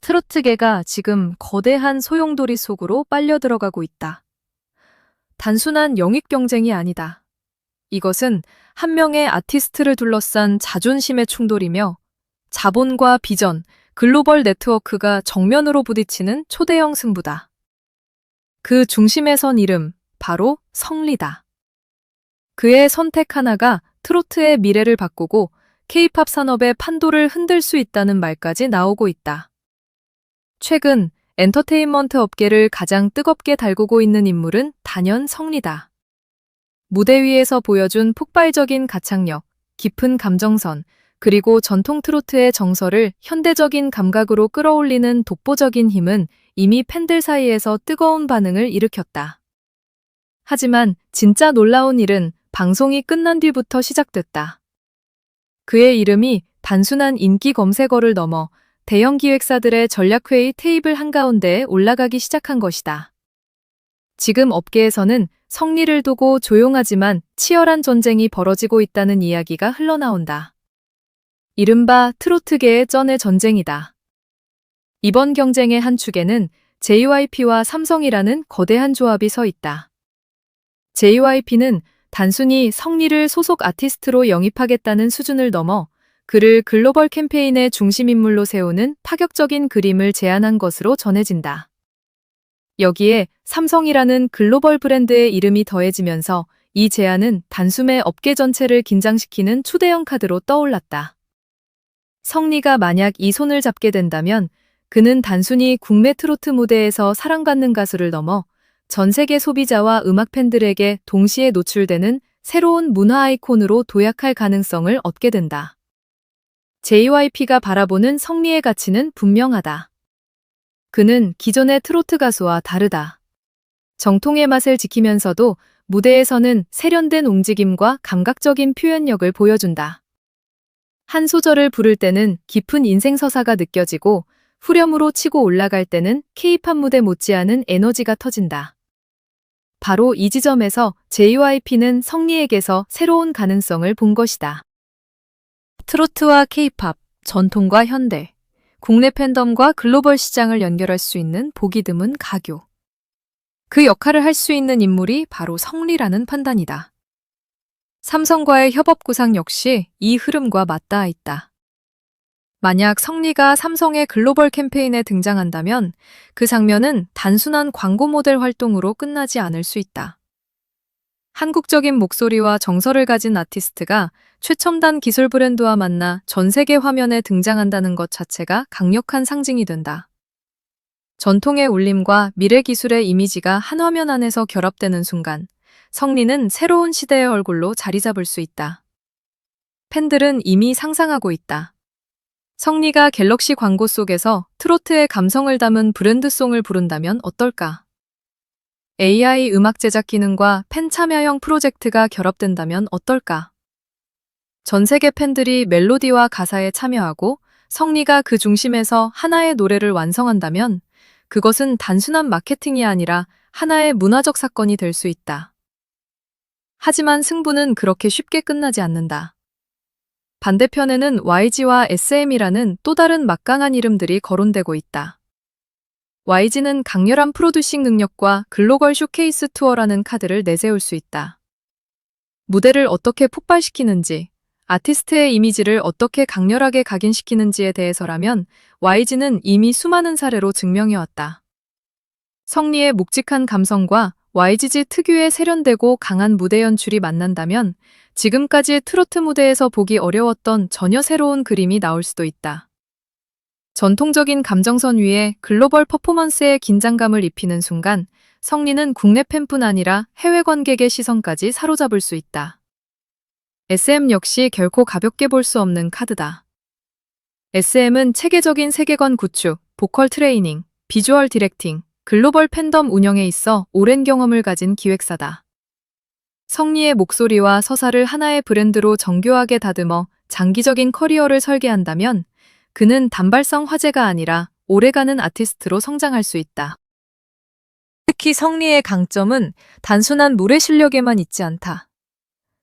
트로트계가 지금 거대한 소용돌이 속으로 빨려 들어가고 있다. 단순한 영입 경쟁이 아니다. 이것은 한 명의 아티스트를 둘러싼 자존심의 충돌이며 자본과 비전, 글로벌 네트워크가 정면으로 부딪히는 초대형 승부다. 그 중심에 선 이름, 바로 성리다. 그의 선택 하나가 트로트의 미래를 바꾸고 K-팝 산업의 판도를 흔들 수 있다는 말까지 나오고 있다. 최근 엔터테인먼트 업계를 가장 뜨겁게 달구고 있는 인물은 단연 성리다. 무대 위에서 보여준 폭발적인 가창력, 깊은 감정선, 그리고 전통 트로트의 정서를 현대적인 감각으로 끌어올리는 독보적인 힘은 이미 팬들 사이에서 뜨거운 반응을 일으켰다. 하지만 진짜 놀라운 일은 방송이 끝난 뒤부터 시작됐다. 그의 이름이 단순한 인기 검색어를 넘어 대형 기획사들의 전략회의 테이블 한가운데에 올라가기 시작한 것이다. 지금 업계에서는 성리를 두고 조용하지만 치열한 전쟁이 벌어지고 있다는 이야기가 흘러나온다. 이른바 트로트계의 쩐의 전쟁이다. 이번 경쟁의 한 축에는 JYP와 삼성이라는 거대한 조합이 서 있다. JYP는 단순히 성리를 소속 아티스트로 영입하겠다는 수준을 넘어 그를 글로벌 캠페인의 중심인물로 세우는 파격적인 그림을 제안한 것으로 전해진다. 여기에 삼성이라는 글로벌 브랜드의 이름이 더해지면서 이 제안은 단숨에 업계 전체를 긴장시키는 초대형 카드로 떠올랐다. 성리가 만약 이 손을 잡게 된다면 그는 단순히 국내 트로트 무대에서 사랑받는 가수를 넘어 전 세계 소비자와 음악 팬들에게 동시에 노출되는 새로운 문화 아이콘으로 도약할 가능성을 얻게 된다. JYP가 바라보는 성리의 가치는 분명하다. 그는 기존의 트로트 가수와 다르다. 정통의 맛을 지키면서도 무대에서는 세련된 움직임과 감각적인 표현력을 보여준다. 한 소절을 부를 때는 깊은 인생 서사가 느껴지고 후렴으로 치고 올라갈 때는 K-팝 무대 못지않은 에너지가 터진다. 바로 이 지점에서 JYP는 성리에게서 새로운 가능성을 본 것이다. 트로트와 K-팝, 전통과 현대, 국내 팬덤과 글로벌 시장을 연결할 수 있는 보기 드문 가교. 그 역할을 할 수 있는 인물이 바로 성리라는 판단이다. 삼성과의 협업 구상 역시 이 흐름과 맞닿아 있다. 만약 성리가 삼성의 글로벌 캠페인에 등장한다면 그 장면은 단순한 광고 모델 활동으로 끝나지 않을 수 있다. 한국적인 목소리와 정서를 가진 아티스트가 최첨단 기술 브랜드와 만나 전 세계 화면에 등장한다는 것 자체가 강력한 상징이 된다. 전통의 울림과 미래 기술의 이미지가 한 화면 안에서 결합되는 순간, 성리는 새로운 시대의 얼굴로 자리 잡을 수 있다. 팬들은 이미 상상하고 있다. 성리가 갤럭시 광고 속에서 트로트의 감성을 담은 브랜드송을 부른다면 어떨까? AI 음악 제작 기능과 팬 참여형 프로젝트가 결합된다면 어떨까? 전 세계 팬들이 멜로디와 가사에 참여하고 성리가 그 중심에서 하나의 노래를 완성한다면 그것은 단순한 마케팅이 아니라 하나의 문화적 사건이 될 수 있다. 하지만 승부는 그렇게 쉽게 끝나지 않는다. 반대편에는 YG와 SM이라는 또 다른 막강한 이름들이 거론되고 있다. YG는 강렬한 프로듀싱 능력과 글로벌 쇼케이스 투어라는 카드를 내세울 수 있다. 무대를 어떻게 폭발시키는지, 아티스트의 이미지를 어떻게 강렬하게 각인시키는지에 대해서라면 YG는 이미 수많은 사례로 증명해왔다. 성리의 묵직한 감성과 YGG 특유의 세련되고 강한 무대 연출이 만난다면 지금까지의 트로트 무대에서 보기 어려웠던 전혀 새로운 그림이 나올 수도 있다. 전통적인 감정선 위에 글로벌 퍼포먼스의 긴장감을 입히는 순간 성리는 국내 팬뿐 아니라 해외 관객의 시선까지 사로잡을 수 있다. SM 역시 결코 가볍게 볼 수 없는 카드다. SM은 체계적인 세계관 구축, 보컬 트레이닝, 비주얼 디렉팅, 글로벌 팬덤 운영에 있어 오랜 경험을 가진 기획사다. 성리의 목소리와 서사를 하나의 브랜드로 정교하게 다듬어 장기적인 커리어를 설계한다면 그는 단발성 화제가 아니라 오래가는 아티스트로 성장할 수 있다. 특히 성리의 강점은 단순한 노래 실력에만 있지 않다.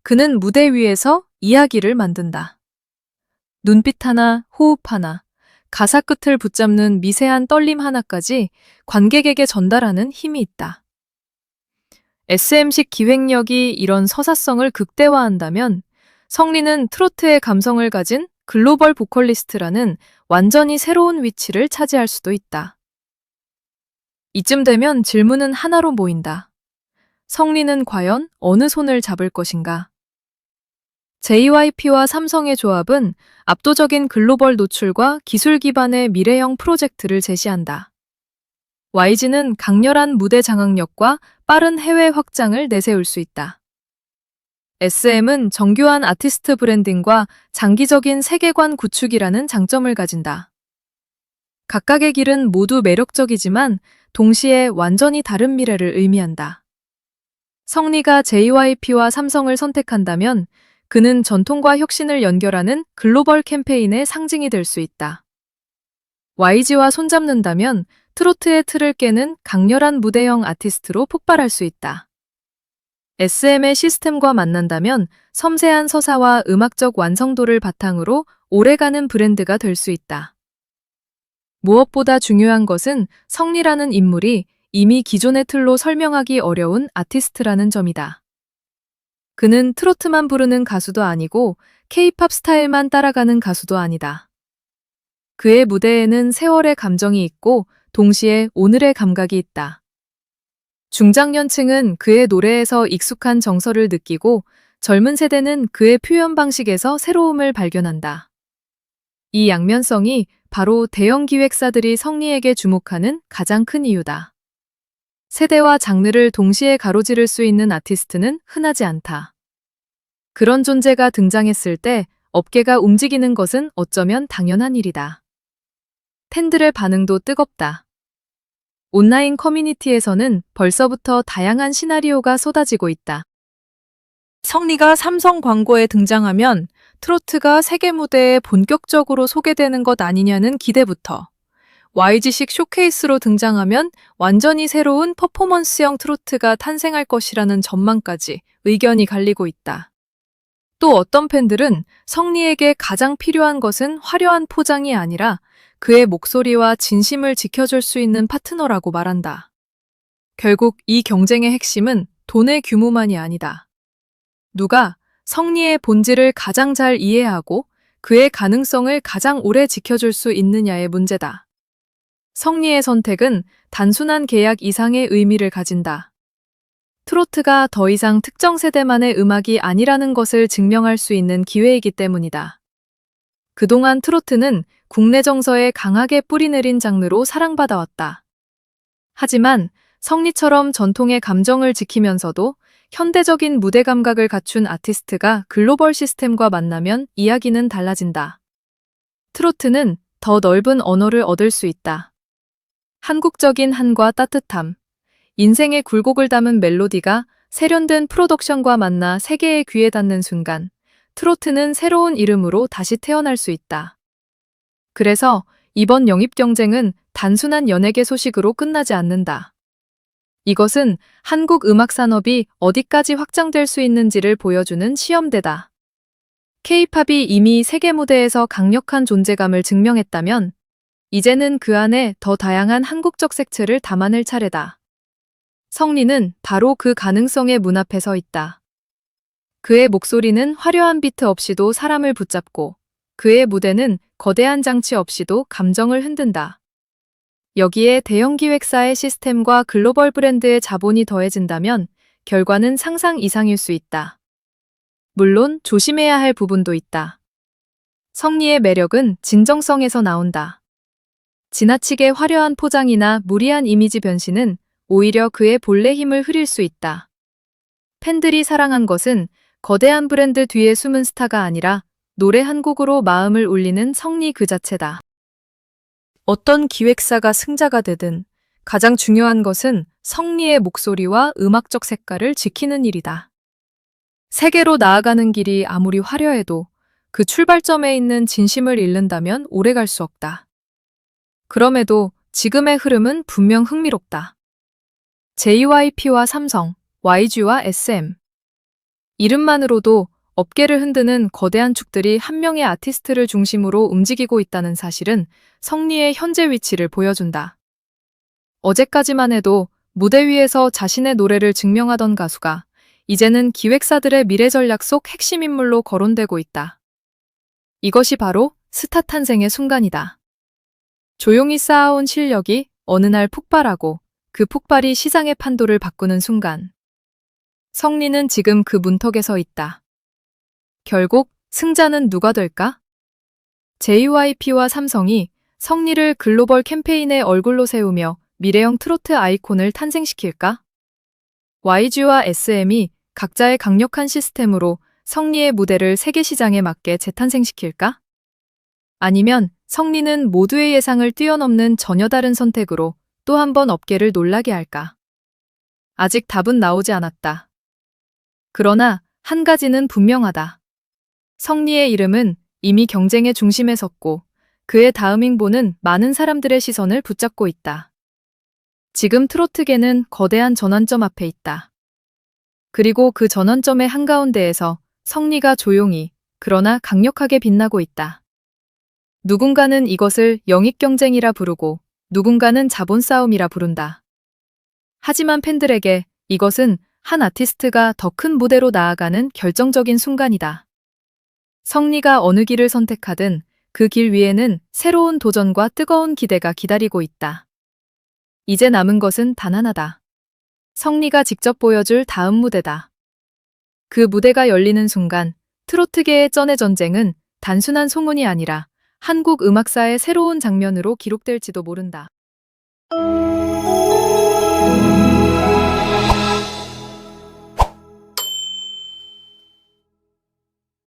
그는 무대 위에서 이야기를 만든다. 눈빛 하나, 호흡 하나, 가사 끝을 붙잡는 미세한 떨림 하나까지 관객에게 전달하는 힘이 있다. SM식 기획력이 이런 서사성을 극대화한다면 성리는 트로트의 감성을 가진 글로벌 보컬리스트라는 완전히 새로운 위치를 차지할 수도 있다. 이쯤 되면 질문은 하나로 모인다. 성리는 과연 어느 손을 잡을 것인가? JYP와 삼성의 조합은 압도적인 글로벌 노출과 기술 기반의 미래형 프로젝트를 제시한다. YG는 강렬한 무대 장악력과 빠른 해외 확장을 내세울 수 있다. SM은 정교한 아티스트 브랜딩과 장기적인 세계관 구축이라는 장점을 가진다. 각각의 길은 모두 매력적이지만 동시에 완전히 다른 미래를 의미한다. 성리가 JYP와 삼성을 선택한다면 그는 전통과 혁신을 연결하는 글로벌 캠페인의 상징이 될 수 있다. YG와 손잡는다면 트로트의 틀을 깨는 강렬한 무대형 아티스트로 폭발할 수 있다. SM의 시스템과 만난다면 섬세한 서사와 음악적 완성도를 바탕으로 오래가는 브랜드가 될 수 있다. 무엇보다 중요한 것은 성리라는 인물이 이미 기존의 틀로 설명하기 어려운 아티스트라는 점이다. 그는 트로트만 부르는 가수도 아니고 K-팝 스타일만 따라가는 가수도 아니다. 그의 무대에는 세월의 감정이 있고 동시에 오늘의 감각이 있다. 중장년층은 그의 노래에서 익숙한 정서를 느끼고 젊은 세대는 그의 표현 방식에서 새로움을 발견한다. 이 양면성이 바로 대형 기획사들이 성리에게 주목하는 가장 큰 이유다. 세대와 장르를 동시에 가로지를 수 있는 아티스트는 흔하지 않다. 그런 존재가 등장했을 때 업계가 움직이는 것은 어쩌면 당연한 일이다. 팬들의 반응도 뜨겁다. 온라인 커뮤니티에서는 벌써부터 다양한 시나리오가 쏟아지고 있다. 성리가 삼성 광고에 등장하면 트로트가 세계 무대에 본격적으로 소개되는 것 아니냐는 기대부터 YG식 쇼케이스로 등장하면 완전히 새로운 퍼포먼스형 트로트가 탄생할 것이라는 전망까지 의견이 갈리고 있다. 또 어떤 팬들은 성리에게 가장 필요한 것은 화려한 포장이 아니라 그의 목소리와 진심을 지켜줄 수 있는 파트너라고 말한다. 결국 이 경쟁의 핵심은 돈의 규모만이 아니다. 누가 성리의 본질을 가장 잘 이해하고 그의 가능성을 가장 오래 지켜줄 수 있느냐의 문제다. 성리의 선택은 단순한 계약 이상의 의미를 가진다. 트로트가 더 이상 특정 세대만의 음악이 아니라는 것을 증명할 수 있는 기회이기 때문이다. 그동안 트로트는 국내 정서에 강하게 뿌리내린 장르로 사랑받아왔다. 하지만 성리처럼 전통의 감정을 지키면서도 현대적인 무대 감각을 갖춘 아티스트가 글로벌 시스템과 만나면 이야기는 달라진다. 트로트는 더 넓은 언어를 얻을 수 있다. 한국적인 한과 따뜻함, 인생의 굴곡을 담은 멜로디가 세련된 프로덕션과 만나 세계의 귀에 닿는 순간, 트로트는 새로운 이름으로 다시 태어날 수 있다. 그래서 이번 영입 경쟁은 단순한 연예계 소식으로 끝나지 않는다. 이것은 한국 음악 산업이 어디까지 확장될 수 있는지를 보여주는 시험대다. K-팝이 이미 세계 무대에서 강력한 존재감을 증명했다면, 이제는 그 안에 더 다양한 한국적 색채를 담아낼 차례다. 성리는 바로 그 가능성의 문 앞에 서 있다. 그의 목소리는 화려한 비트 없이도 사람을 붙잡고, 그의 무대는 거대한 장치 없이도 감정을 흔든다. 여기에 대형 기획사의 시스템과 글로벌 브랜드의 자본이 더해진다면 결과는 상상 이상일 수 있다. 물론 조심해야 할 부분도 있다. 성리의 매력은 진정성에서 나온다. 지나치게 화려한 포장이나 무리한 이미지 변신은 오히려 그의 본래 힘을 흐릴 수 있다. 팬들이 사랑한 것은 거대한 브랜드 뒤에 숨은 스타가 아니라 노래 한 곡으로 마음을 울리는 성리 그 자체다. 어떤 기획사가 승자가 되든 가장 중요한 것은 성리의 목소리와 음악적 색깔을 지키는 일이다. 세계로 나아가는 길이 아무리 화려해도 그 출발점에 있는 진심을 잃는다면 오래 갈 수 없다. 그럼에도 지금의 흐름은 분명 흥미롭다. JYP와 삼성, YG와 SM. 이름만으로도 업계를 흔드는 거대한 축들이 한 명의 아티스트를 중심으로 움직이고 있다는 사실은 성리의 현재 위치를 보여준다. 어제까지만 해도 무대 위에서 자신의 노래를 증명하던 가수가 이제는 기획사들의 미래 전략 속 핵심 인물로 거론되고 있다. 이것이 바로 스타 탄생의 순간이다. 조용히 쌓아온 실력이 어느 날 폭발하고 그 폭발이 시장의 판도를 바꾸는 순간. 성리는 지금 그 문턱에 서 있다. 결국 승자는 누가 될까? JYP와 삼성이 성리를 글로벌 캠페인의 얼굴로 세우며 미래형 트로트 아이콘을 탄생시킬까? YG와 SM이 각자의 강력한 시스템으로 성리의 무대를 세계 시장에 맞게 재탄생시킬까? 아니면 성리는 모두의 예상을 뛰어넘는 전혀 다른 선택으로 또 한 번 업계를 놀라게 할까? 아직 답은 나오지 않았다. 그러나 한 가지는 분명하다. 성리의 이름은 이미 경쟁의 중심에 섰고 그의 다음 행보는 많은 사람들의 시선을 붙잡고 있다. 지금 트로트계는 거대한 전환점 앞에 있다. 그리고 그 전환점의 한가운데에서 성리가 조용히 그러나 강력하게 빛나고 있다. 누군가는 이것을 영입 경쟁이라 부르고 누군가는 자본 싸움이라 부른다. 하지만 팬들에게 이것은 한 아티스트가 더 큰 무대로 나아가는 결정적인 순간이다. 성리가 어느 길을 선택하든 그 길 위에는 새로운 도전과 뜨거운 기대가 기다리고 있다. 이제 남은 것은 단 하나다. 성리가 직접 보여줄 다음 무대다. 그 무대가 열리는 순간 트로트계의 쩐의 전쟁은 단순한 소문이 아니라 한국 음악사의 새로운 장면으로 기록될지도 모른다.